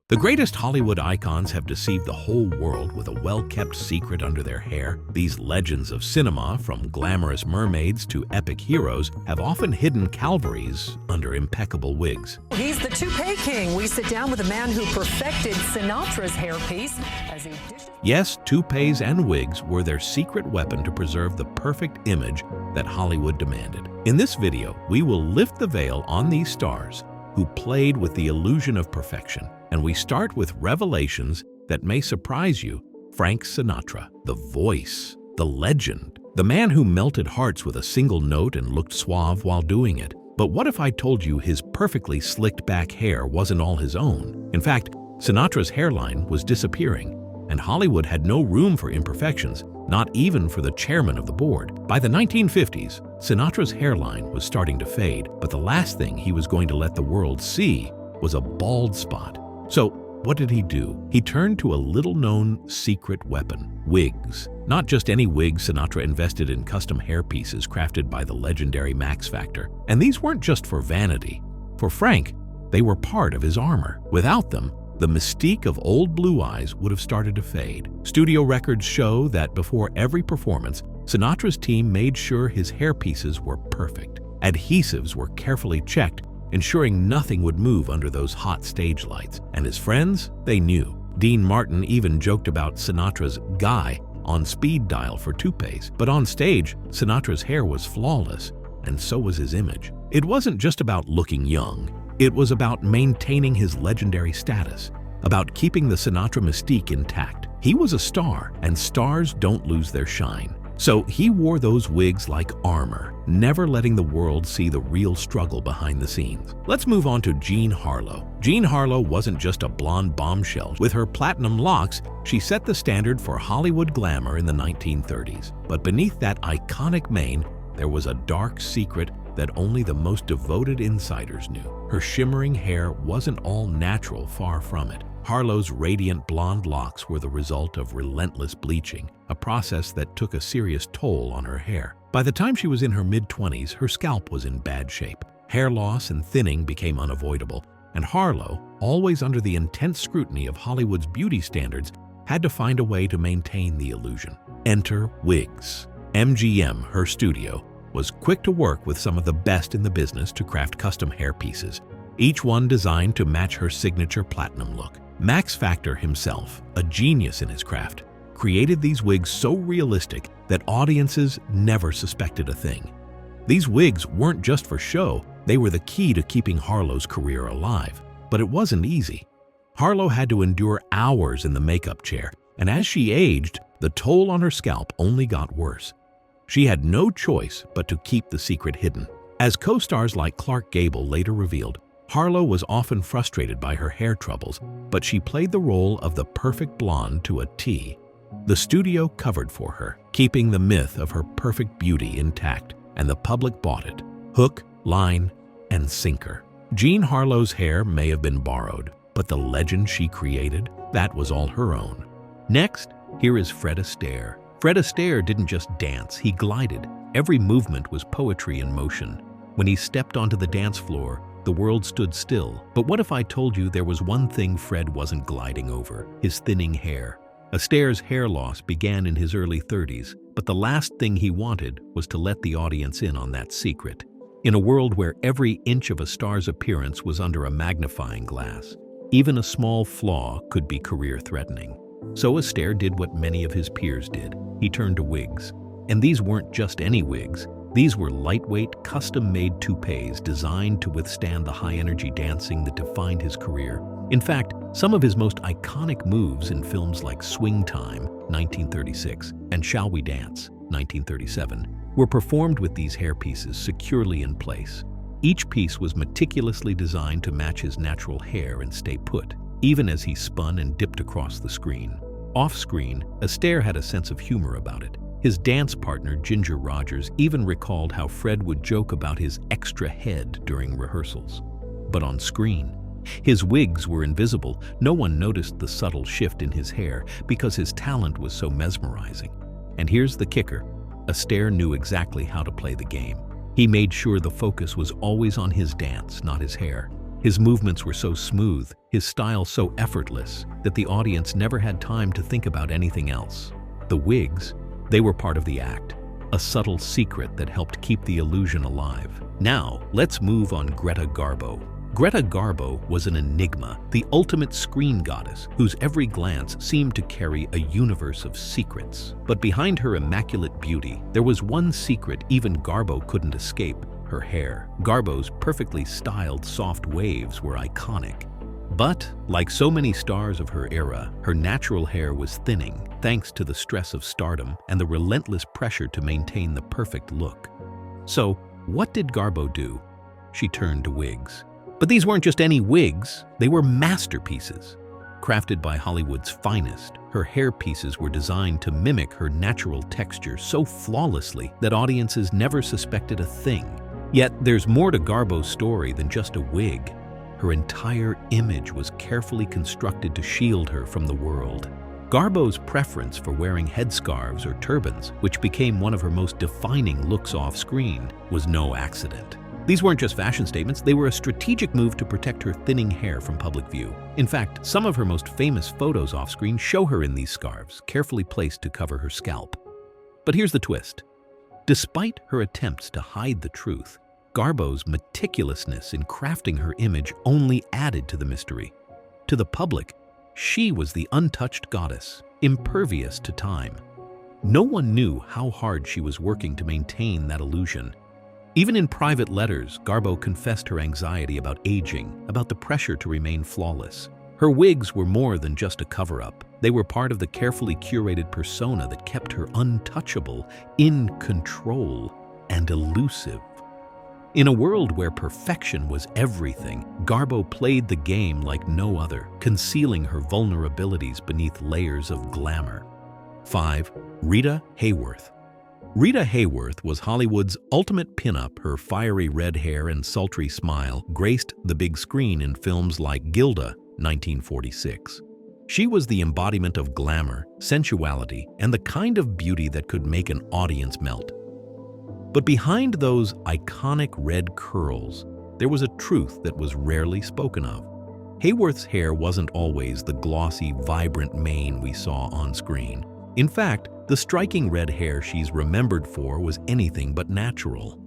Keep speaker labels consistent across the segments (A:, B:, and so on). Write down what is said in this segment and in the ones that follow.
A: The greatest Hollywood icons have deceived the whole world with a well-kept secret under their hair. These legends of cinema, from glamorous mermaids to epic heroes, have often hidden calvaries under impeccable wigs.
B: He's the toupee king. We sit down with a man who perfected Sinatra's hairpiece as he dishes.
A: Yes, toupees and wigs were their secret weapon to preserve the perfect image that Hollywood demanded. In this video, we will lift the veil on these stars who played with the illusion of perfection. And we start with revelations that may surprise you. Frank Sinatra, the voice, the legend, the man who melted hearts with a single note and looked suave while doing it. But what if I told you his perfectly slicked back hair wasn't all his own? In fact, Sinatra's hairline was disappearing, and Hollywood had no room for imperfections, not even for the chairman of the board. By the 1950s, Sinatra's hairline was starting to fade, but the last thing he was going to let the world see was a bald spot. So, what did he do? He turned to a little-known secret weapon, wigs. Not just any wigs, Sinatra invested in custom hairpieces crafted by the legendary Max Factor. And these weren't just for vanity. For Frank, they were part of his armor. Without them, the mystique of old blue eyes would have started to fade. Studio records show that before every performance, Sinatra's team made sure his hairpieces were perfect. Adhesives were carefully checked, ensuring nothing would move under those hot stage lights. And his friends, they knew. Dean Martin even joked about Sinatra's guy on speed dial for toupees. But on stage, Sinatra's hair was flawless, and so was his image. It wasn't just about looking young. It was about maintaining his legendary status, about keeping the Sinatra mystique intact. He was a star, and stars don't lose their shine. So he wore those wigs like armor, never letting the world see the real struggle behind the scenes. Let's move on to Jean Harlow. Jean Harlow wasn't just a blonde bombshell. With her platinum locks, she set the standard for Hollywood glamour in the 1930s. But beneath that iconic mane, there was a dark secret that only the most devoted insiders knew. Her shimmering hair wasn't all natural, far from it. Harlow's radiant blonde locks were the result of relentless bleaching, a process that took a serious toll on her hair. By the time she was in her mid-20s, her scalp was in bad shape. Hair loss and thinning became unavoidable, and Harlow, always under the intense scrutiny of Hollywood's beauty standards, had to find a way to maintain the illusion. Enter Wigs. MGM, her studio, was quick to work with some of the best in the business to craft custom hairpieces, each one designed to match her signature platinum look. Max Factor himself, a genius in his craft, created these wigs so realistic that audiences never suspected a thing. These wigs weren't just for show, they were the key to keeping Harlow's career alive. But it wasn't easy. Harlow had to endure hours in the makeup chair, and as she aged, the toll on her scalp only got worse. She had no choice but to keep the secret hidden. As co-stars like Clark Gable later revealed, Harlow was often frustrated by her hair troubles, but she played the role of the perfect blonde to a T. The studio covered for her, keeping the myth of her perfect beauty intact, and the public bought it. Hook, line, and sinker. Jean Harlow's hair may have been borrowed, but the legend she created, that was all her own. Next, here is Fred Astaire. Fred Astaire didn't just dance, he glided. Every movement was poetry in motion. When he stepped onto the dance floor, the world stood still. But what if I told you there was one thing Fred wasn't gliding over? His thinning hair. Astaire's hair loss began in his early 30s, but the last thing he wanted was to let the audience in on that secret. In a world where every inch of a star's appearance was under a magnifying glass, even a small flaw could be career-threatening. So Astaire did what many of his peers did. He turned to wigs. And these weren't just any wigs. These were lightweight, custom-made toupees designed to withstand the high-energy dancing that defined his career. In fact, some of his most iconic moves in films like Swing Time, 1936, and Shall We Dance, 1937, were performed with these hairpieces securely in place. Each piece was meticulously designed to match his natural hair and stay put, even as he spun and dipped across the screen. Off-screen, Astaire had a sense of humor about it. His dance partner, Ginger Rogers, even recalled how Fred would joke about his extra head during rehearsals. But on screen, his wigs were invisible. No one noticed the subtle shift in his hair because his talent was so mesmerizing. And here's the kicker. Astaire knew exactly how to play the game. He made sure the focus was always on his dance, not his hair. His movements were so smooth, his style so effortless, that the audience never had time to think about anything else. The wigs, they were part of the act, a subtle secret that helped keep the illusion alive. Now, let's move on Greta Garbo. Greta Garbo was an enigma, the ultimate screen goddess, whose every glance seemed to carry a universe of secrets. But behind her immaculate beauty, there was one secret even Garbo couldn't escape: her hair. Garbo's perfectly styled soft waves were iconic. But, like so many stars of her era, her natural hair was thinning, thanks to the stress of stardom and the relentless pressure to maintain the perfect look. So, what did Garbo do? She turned to wigs. But these weren't just any wigs, they were masterpieces. Crafted by Hollywood's finest, her hairpieces were designed to mimic her natural texture so flawlessly that audiences never suspected a thing. Yet there's more to Garbo's story than just a wig. Her entire image was carefully constructed to shield her from the world. Garbo's preference for wearing headscarves or turbans, which became one of her most defining looks off-screen, was no accident. These weren't just fashion statements, they were a strategic move to protect her thinning hair from public view. In fact, some of her most famous photos off-screen show her in these scarves, carefully placed to cover her scalp. But here's the twist. Despite her attempts to hide the truth, Garbo's meticulousness in crafting her image only added to the mystery. To the public, she was the untouched goddess, impervious to time. No one knew how hard she was working to maintain that illusion. Even in private letters, Garbo confessed her anxiety about aging, about the pressure to remain flawless. Her wigs were more than just a cover-up. They were part of the carefully curated persona that kept her untouchable, in control, and elusive. In a world where perfection was everything, Garbo played the game like no other, concealing her vulnerabilities beneath layers of glamour. 5. Rita Hayworth. Rita Hayworth was Hollywood's ultimate pinup. Her fiery red hair and sultry smile graced the big screen in films like Gilda, 1946. She was the embodiment of glamour, sensuality, and the kind of beauty that could make an audience melt. But behind those iconic red curls, there was a truth that was rarely spoken of. Hayworth's hair wasn't always the glossy, vibrant mane we saw on screen. In fact, the striking red hair she's remembered for was anything but natural.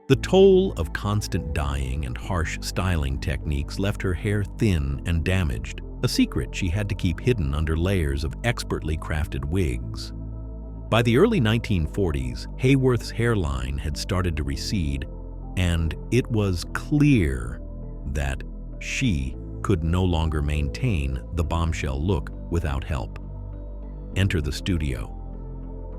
A: The toll of constant dyeing and harsh styling techniques left her hair thin and damaged, a secret she had to keep hidden under layers of expertly crafted wigs. By the early 1940s, Hayworth's hairline had started to recede, and it was clear that she could no longer maintain the bombshell look without help. Enter the studio.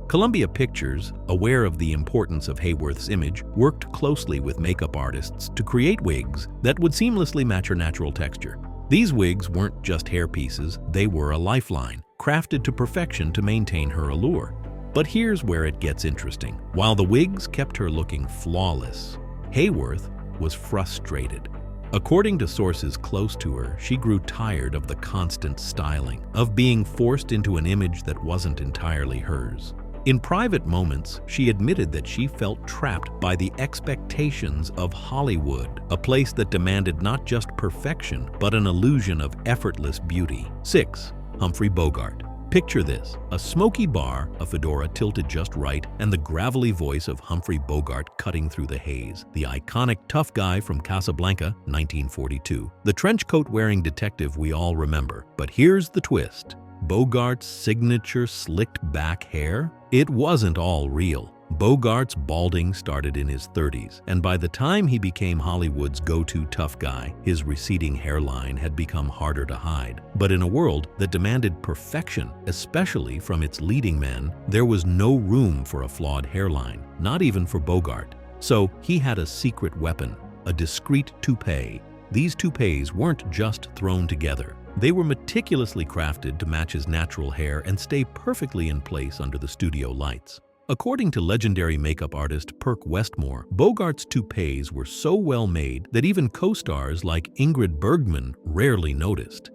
A: Columbia Pictures, aware of the importance of Hayworth's image, worked closely with makeup artists to create wigs that would seamlessly match her natural texture. These wigs weren't just hairpieces, they were a lifeline, crafted to perfection to maintain her allure. But here's where it gets interesting. While the wigs kept her looking flawless, Hayworth was frustrated. According to sources close to her, she grew tired of the constant styling, of being forced into an image that wasn't entirely hers. In private moments, she admitted that she felt trapped by the expectations of Hollywood, a place that demanded not just perfection, but an illusion of effortless beauty. 6. Humphrey Bogart. Picture this: a smoky bar, a fedora tilted just right, and the gravelly voice of Humphrey Bogart cutting through the haze. The iconic tough guy from Casablanca, 1942. The trench coat-wearing detective we all remember. But here's the twist. Bogart's signature slicked back hair? It wasn't all real. Bogart's balding started in his 30s, and by the time he became Hollywood's go-to tough guy, his receding hairline had become harder to hide. But in a world that demanded perfection, especially from its leading men, there was no room for a flawed hairline, not even for Bogart. So he had a secret weapon, a discreet toupee. These toupees weren't just thrown together. They were meticulously crafted to match his natural hair and stay perfectly in place under the studio lights. According to legendary makeup artist Perk Westmore, Bogart's toupees were so well made that even co-stars like Ingrid Bergman rarely noticed.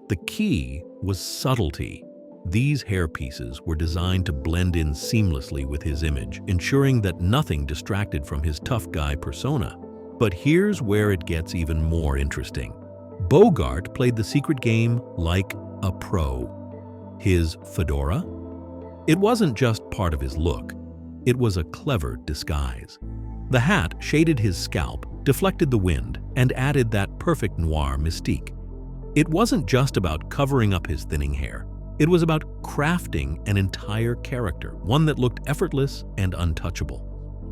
A: The key was subtlety. These hairpieces were designed to blend in seamlessly with his image, ensuring that nothing distracted from his tough guy persona. But here's where it gets even more interesting. Bogart played the secret game like a pro. His fedora? It wasn't just part of his look. It was a clever disguise. The hat shaded his scalp, deflected the wind, and added that perfect noir mystique. It wasn't just about covering up his thinning hair. It was about crafting an entire character, one that looked effortless and untouchable.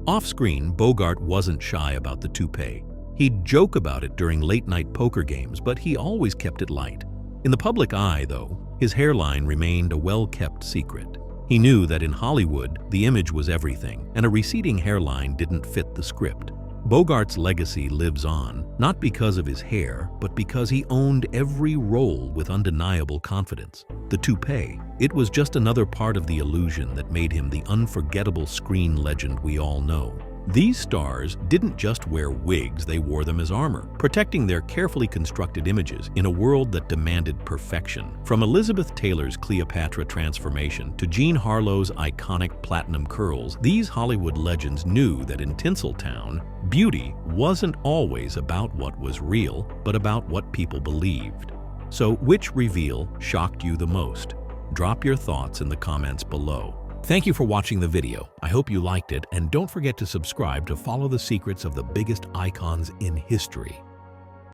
A: Off-screen, Bogart wasn't shy about the toupee. He'd joke about it during late-night poker games, but he always kept it light. In the public eye, though, his hairline remained a well-kept secret. He knew that in Hollywood, the image was everything, and a receding hairline didn't fit the script. Bogart's legacy lives on, not because of his hair, but because he owned every role with undeniable confidence. The toupee, it was just another part of the illusion that made him the unforgettable screen legend we all know. These stars didn't just wear wigs, they wore them as armor, protecting their carefully constructed images in a world that demanded perfection. From Elizabeth Taylor's Cleopatra transformation to Jean Harlow's iconic platinum curls, these Hollywood legends knew that in Tinseltown, beauty wasn't always about what was real, but about what people believed. So, which reveal shocked you the most? Drop your thoughts in the comments below. Thank you for watching the video. I hope you liked it, and don't forget to subscribe to follow the secrets of the biggest icons in history.